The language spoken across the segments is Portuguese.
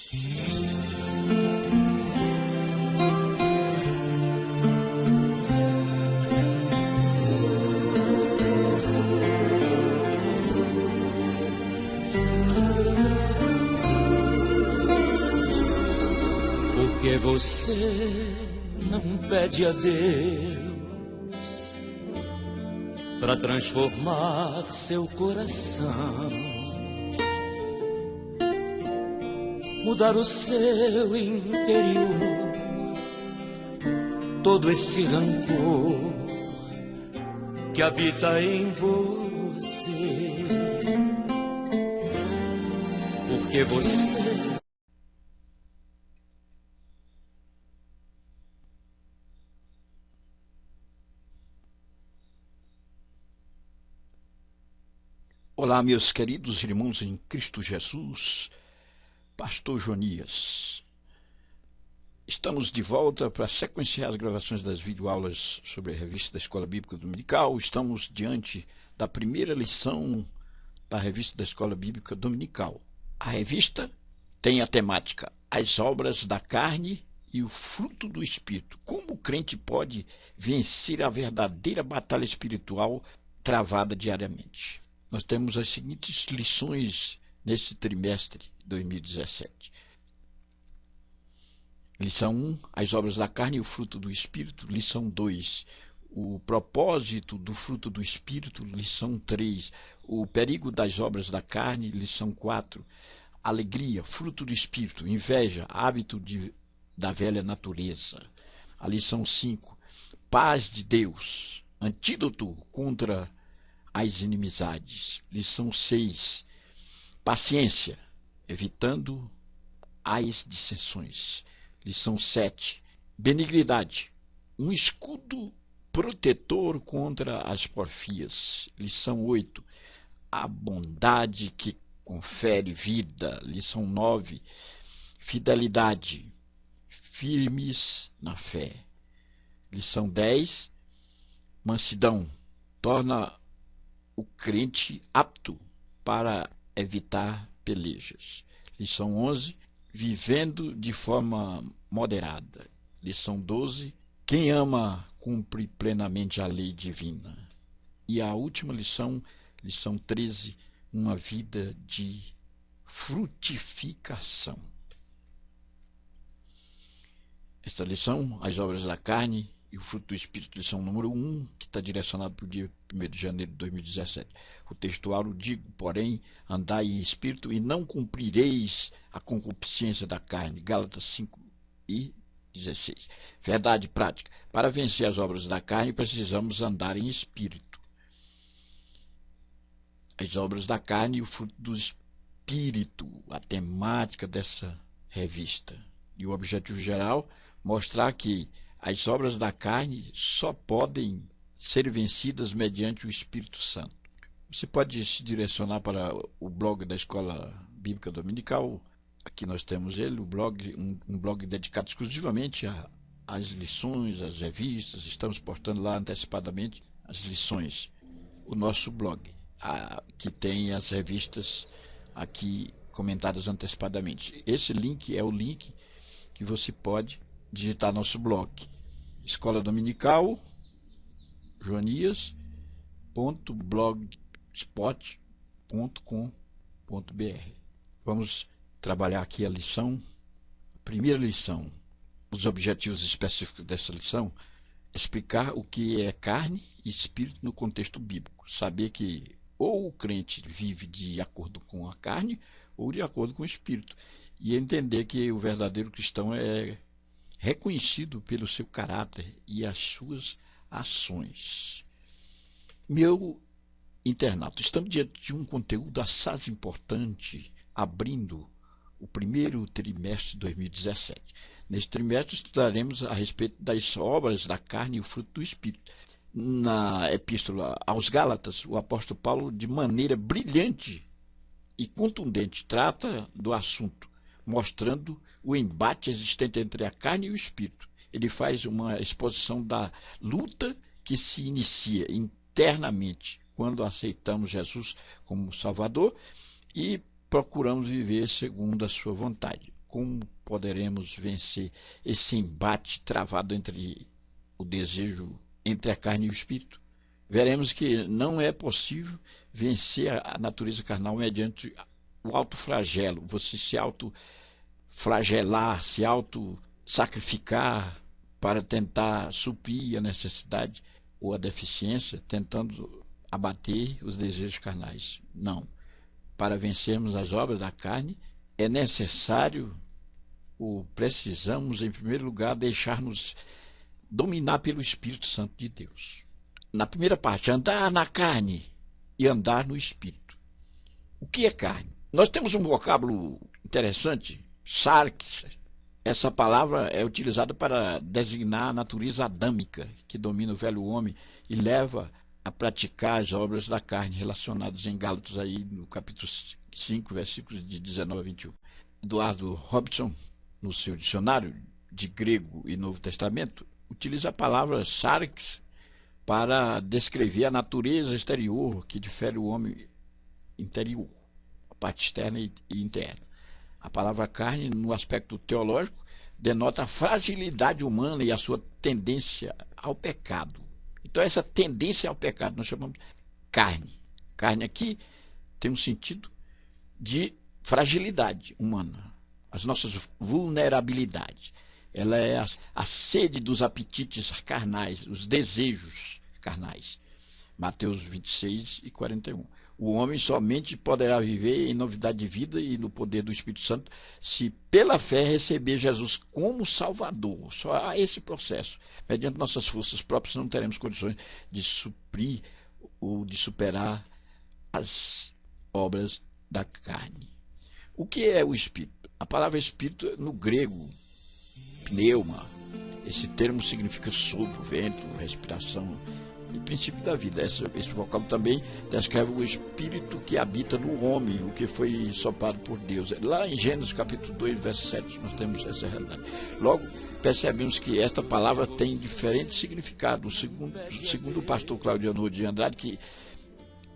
Por que você não pede a Deus para transformar seu coração, mudar o seu interior, todo esse rancor que habita em você? Porque você Olá, meus queridos irmãos em Cristo Jesus, Pastor Jonias. Estamos de volta para sequenciar as gravações das videoaulas sobre a revista da Escola Bíblica Dominical. Estamos diante da primeira lição da revista da Escola Bíblica Dominical. A revista tem a temática As Obras da Carne e o Fruto do Espírito. Como o crente pode vencer a verdadeira batalha espiritual travada diariamente? Nós temos as seguintes lições nesse trimestre de 2017. Lição 1, as obras da carne e o fruto do Espírito. Lição 2, o propósito do fruto do Espírito. Lição 3, o perigo das obras da carne. Lição 4, alegria, fruto do Espírito. Inveja, hábito da velha natureza. A lição 5, paz de Deus, antídoto contra as inimizades. Lição 6, paciência, evitando as dissensões. Lição 7, benignidade, um escudo protetor contra as porfias. Lição 8, a bondade que confere vida. Lição 9, fidelidade, firmes na fé. Lição 10, mansidão, torna o crente apto para evitar pelejas. Lição 11, vivendo de forma moderada. Lição 12, quem ama cumpre plenamente a lei divina. E a última lição, lição 13, uma vida de frutificação. Esta lição, as obras da carne e o fruto do Espírito, lição número 1, que está direcionado para o dia 1º de janeiro de 2017. O textual digo, porém, andai em espírito e não cumprireis a concupiscência da carne. Gálatas 5:16. Verdade prática. Para vencer as obras da carne, precisamos andar em espírito. As obras da carne e o fruto do Espírito, a temática dessa revista. E o objetivo geral, mostrar que as obras da carne só podem ser vencidas mediante o Espírito Santo. Você pode se direcionar para o blog da Escola Bíblica Dominical. Aqui nós temos ele, um blog dedicado exclusivamente às lições, às revistas. Estamos postando lá antecipadamente as lições. O nosso blog, que tem as revistas aqui comentadas antecipadamente. Esse link é o link que você pode digitar nosso blog, Escola Dominical jonias.blogspot.com.br. Vamos trabalhar aqui a lição. Primeira lição, os objetivos específicos dessa lição: explicar o que é carne e espírito no contexto bíblico. Saber que ou o crente vive de acordo com a carne ou de acordo com o espírito. E entender que o verdadeiro cristão é reconhecido pelo seu caráter e as suas ações. Meu internauta, estamos diante de um conteúdo assaz importante, abrindo o primeiro trimestre de 2017. Neste trimestre estudaremos a respeito das obras da carne e o fruto do Espírito. Na epístola aos Gálatas, o apóstolo Paulo, de maneira brilhante e contundente, trata do assunto, mostrando o embate existente entre a carne e o espírito. Ele faz uma exposição da luta que se inicia internamente quando aceitamos Jesus como Salvador e procuramos viver segundo a sua vontade. como poderemos vencer esse embate travado entre o desejo, entre a carne e o espírito. Veremos que não é possível vencer a natureza carnal mediante o autoflagelo, você se autoflagelar, se auto-sacrificar para tentar suprir a necessidade ou a deficiência, tentando abater os desejos carnais. Não. Para vencermos as obras da carne, é necessário ou precisamos, em primeiro lugar, deixar-nos dominar pelo Espírito Santo de Deus. Na primeira parte, andar na carne e andar no Espírito. O que é carne? Nós temos um vocábulo interessante, sarx. Essa palavra é utilizada para designar a natureza adâmica que domina o velho homem e leva a praticar as obras da carne relacionadas em Gálatas, aí no capítulo 5, versículos de 19 a 21. Eduardo Robson, no seu dicionário de grego e Novo Testamento, utiliza a palavra sarx para descrever a natureza exterior que difere o homem interior, a parte externa e interna. A palavra carne, no aspecto teológico, denota a fragilidade humana e a sua tendência ao pecado. Então, essa tendência ao pecado nós chamamos de carne. Carne aqui tem um sentido de fragilidade humana, as nossas vulnerabilidades. Ela é a sede dos apetites carnais, os desejos carnais. Mateus 26 e 41. O homem somente poderá viver em novidade de vida e no poder do Espírito Santo se pela fé receber Jesus como Salvador. Só há esse processo. Mediante nossas forças próprias não teremos condições de suprir ou de superar as obras da carne. O que é o Espírito? A palavra Espírito, no grego, pneuma, esse termo significa sopro, vento, respiração e princípio da vida. Esse vocábulo também descreve o Espírito que habita no homem, o que foi soprado por Deus. Lá em Gênesis capítulo 2, verso 7, nós temos essa realidade. Logo, percebemos que esta palavra tem diferente significado. Segundo o pastor Claudiano de Andrade, que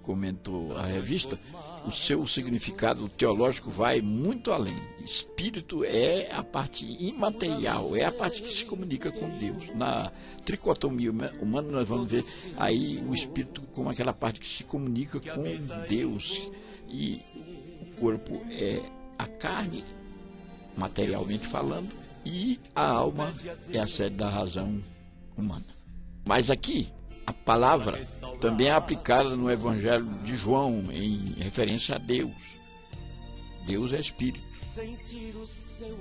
comentou a revista, o seu significado teológico vai muito além. Espírito é a parte imaterial, é a parte que se comunica com Deus. Na tricotomia humana nós vamos ver aí o Espírito como aquela parte que se comunica com Deus. E o corpo é a carne, materialmente falando, e a alma é a sede da razão humana. Mas aqui, a palavra também é aplicada no Evangelho de João, em referência a Deus. Deus é Espírito.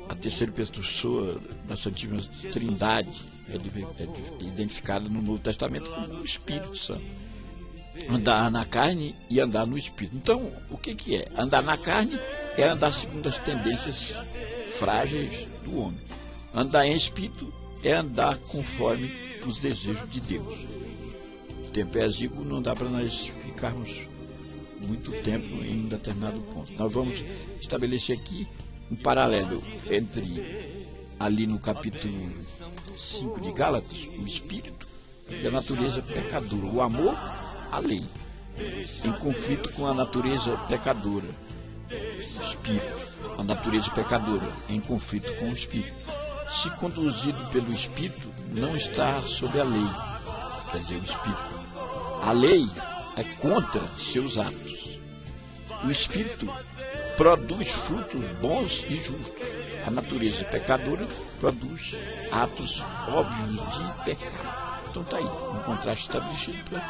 A terceira pessoa da Santíssima Trindade é identificada no Novo Testamento como o Espírito Santo. Andar na carne e andar no Espírito. Então, o que é? Andar na carne é andar segundo as tendências frágeis do homem. Andar em Espírito é andar conforme os desejos de Deus. O tempo é exíguo, não dá para nós ficarmos muito tempo em um determinado ponto. Nós vamos estabelecer aqui um paralelo entre, ali no capítulo 5 de Gálatas, o Espírito e a natureza pecadora. O amor, a lei, em conflito com a natureza pecadora. O Espírito, a natureza pecadora, em conflito com o Espírito. Se conduzido pelo Espírito, não está sob a lei, quer dizer, o Espírito. A lei é contra seus atos. O Espírito produz frutos bons e justos. A natureza pecadora produz atos óbvios de pecado. Então está aí, um contraste estabelecido para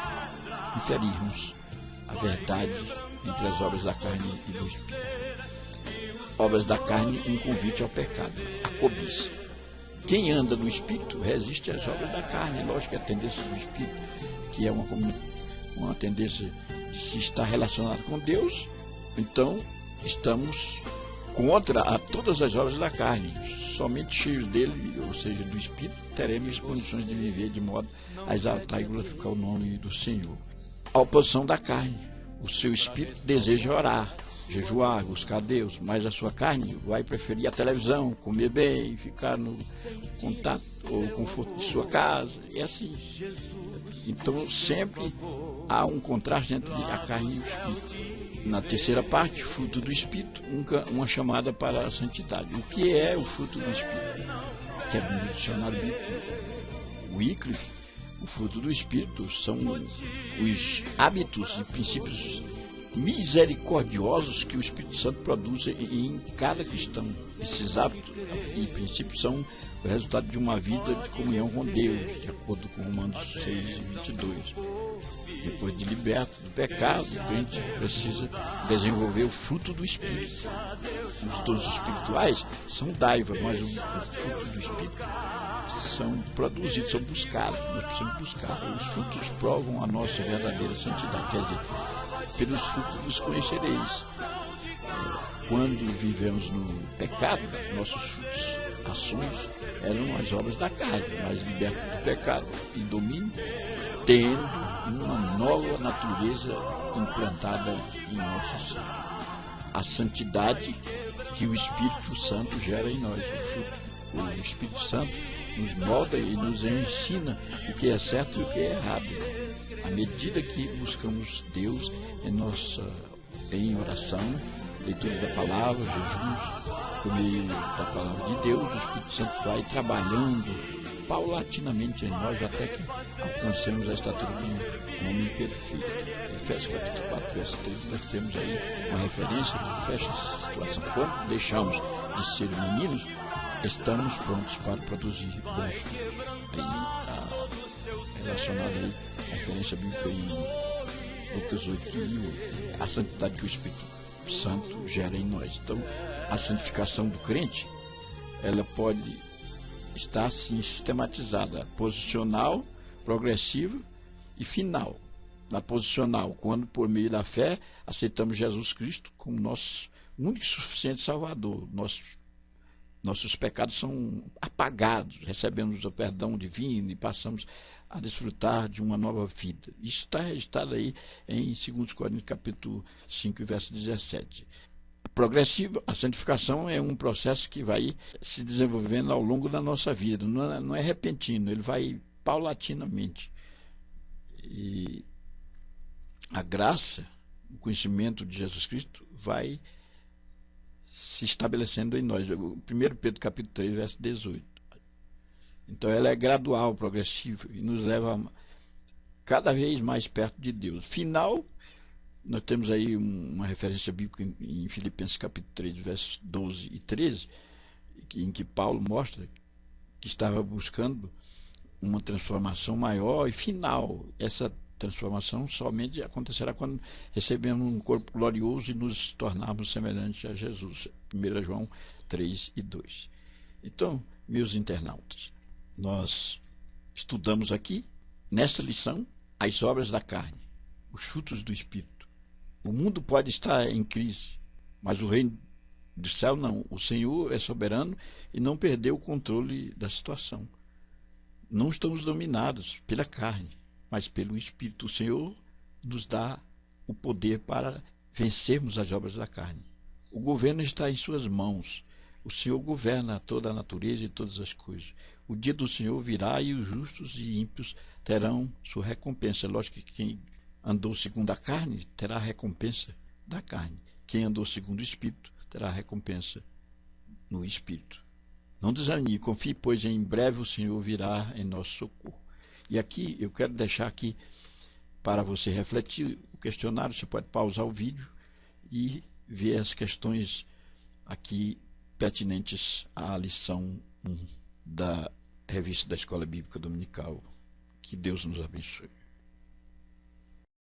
inferirmos a verdade entre as obras da carne e do Espírito. Obras da carne, um convite ao pecado, a cobiça. Quem anda no Espírito resiste às obras da carne. Lógico que a tendência do Espírito, que é uma tendência de se estar relacionado com Deus, então estamos contra a todas as obras da carne. Somente cheios dele, ou seja, do Espírito, teremos condições de viver de modo a exaltar e glorificar o nome do Senhor. A oposição da carne. O seu Espírito deseja orar, jejuar, buscar Deus, mas a sua carne vai preferir a televisão, comer bem, ficar no contato ou conforto de sua casa, e assim. Então sempre há um contraste entre a carne e o Espírito. na terceira parte, fruto do Espírito, uma chamada para a santidade. O que é o fruto do Espírito? Que é no dicionário bíblico. Wycliffe, o fruto do Espírito são os hábitos e princípios misericordiosos que o Espírito Santo produz em cada cristão. Esses hábitos e princípios são o resultado de uma vida de comunhão com Deus, de acordo com Romanos 6:22. Depois de liberto do pecado, o crente precisa desenvolver o fruto do Espírito. Os dons espirituais são dáivas, mas o fruto do Espírito são produzidos, são buscados. Nós precisamos buscar. Os frutos provam a nossa verdadeira santidade. Quer dizer, pelos frutos os conhecereis. Quando vivemos no pecado, nossos frutos, ações, eram as obras da carne, mas libertos do pecado e domínio, tendo uma nova natureza implantada em nossos. A santidade que o Espírito Santo gera em nós. O Espírito Santo nos molda e nos ensina o que é certo e o que é errado. À medida que buscamos Deus em oração, leitura da palavra, jejuns, por meio da palavra de Deus, o Espírito Santo vai trabalhando paulatinamente em nós até que alcancemos a estatura de um homem perfeito. Efésios capítulo 4, verso 3, nós temos aí uma referência que fecha essa situação. Quando deixamos de ser meninos, estamos prontos para produzir bons frutos. Aí, relacionado aí, a referência bíblica em Lucas 8:1, a santidade que o Espírito Santo gera em nós. Então, a santificação do crente, ela pode estar assim sistematizada, posicional, progressiva e final. Na posicional, quando por meio da fé aceitamos Jesus Cristo como nosso único e suficiente Salvador, nossos pecados são apagados, recebemos o perdão divino e passamos a desfrutar de uma nova vida. Isso está registrado aí em 2 Coríntios capítulo 5, verso 17. Progressiva, a santificação é um processo que vai se desenvolvendo ao longo da nossa vida, não é repentino, ele vai paulatinamente. E a graça, o conhecimento de Jesus Cristo vai se estabelecendo em nós. 1 Pedro capítulo 3, verso 18. Então ela é gradual, progressiva e nos leva cada vez mais perto de Deus. Final, nós temos aí uma referência bíblica em Filipenses capítulo 3, versos 12 e 13, em que Paulo mostra que estava buscando uma transformação maior e final. Essa transformação somente acontecerá quando recebemos um corpo glorioso e nos tornarmos semelhantes a Jesus. 1 João 3 e 2. Então, meus internautas, nós estudamos aqui, nessa lição, as obras da carne, os frutos do Espírito. O mundo pode estar em crise, mas o reino do céu não. O Senhor é soberano e não perdeu o controle da situação. Não estamos dominados pela carne, mas pelo Espírito. O Senhor nos dá o poder para vencermos as obras da carne. O governo está em suas mãos. O Senhor governa toda a natureza e todas as coisas. O dia do Senhor virá e os justos e ímpios terão sua recompensa. Lógico que quem andou segundo a carne terá a recompensa da carne. Quem andou segundo o Espírito terá a recompensa no Espírito. Não desanime, confie, pois em breve o Senhor virá em nosso socorro. E aqui eu quero deixar aqui para você refletir o questionário. Você pode pausar o vídeo e ver as questões aqui pertinentes à lição 1 da revista da Escola Bíblica Dominical. Que Deus nos abençoe.